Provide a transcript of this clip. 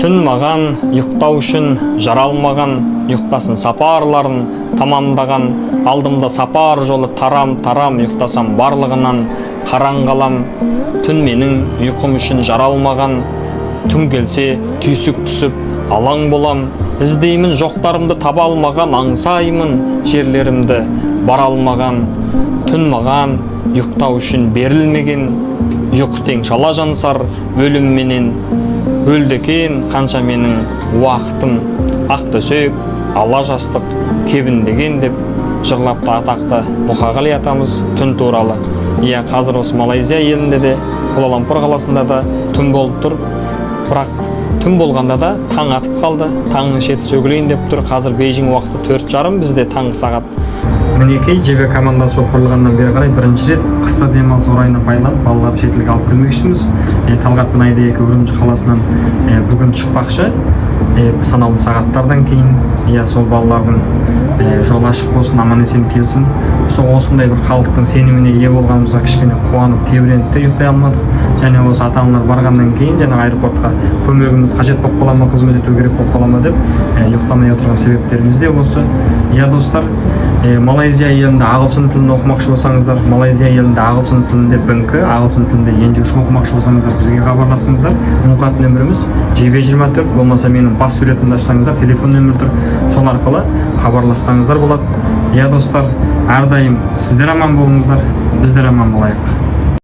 Түн маған ұйықтау үшін жаралмаған, ұйықтасын сапарларын тамамдаған, алдымда сапар жолы тарам-тарам, ұйықтасам барлығынан қараңғалам. Түн менің ұйқым үшін жаралмаған, түн келсе түйсік түсіп алаң болам. Іздеймін жоқтарымды таба алмаған, аңсаймын жерлерімді бара алмаған. Түн маған ұйықтау үшін берілмеген, ұйқы тең шала жансар өлімменен. Өлді екен қанша менің уақытым, ақ төсек, ала жастық, кебіндеген деп жырлапты атақты Мұқағали атамыз түн туралы. Иә, қазір осы Малайзия елінде де, Куала-Лумпур қаласында да түн болып тұр. Бірақ түн болғанда да таң атып қалды. Таңның шеті сөгілейін деп тұр. Қазір Бейжің уақыты 4:30, бізде таңғы сағат. Мінекей ЖБ командасы болып құрылғаннан бері қарай бірінші рет қыста демалыс орайына пайдаланып балаларды шетелге алып келмекшіміз. Талғат пен Айда Үрімжі қаласынан бүгін шықпақшы. Санаулы сағаттардан кейін, сол балалардың жол ашық болсын, аман-есен келсін. Осындай бір халықтың сеніміне ие болғанымызға кішкене қуанып, тебіреніп те ұйықтай алмадық. Және осы ата-аналар барғаннан кейін аэропортқа көмегіміз қажет болып қала ма, қызмет ету керек болып қала ма деп ұйықтамай отырған себептеріміз де осы. Достар, Малайзия елінде ағылшын тілін оқымақшы болсаңыздар, Малайзия елінде ағылшын тілінде БНК, ағылшын тілінде ендеуші оқымақшы болсаңыздар, бізге хабарласыңыздар. Мұқат нөміріміз JB24, болмаса менің бас суретімді ашсаңыздар, телефон нөмір тұр. Сол арқылы хабарлассаңыздар болады. Достар, әрдайым сіздер аман болыңыздар, біздер аман болайық.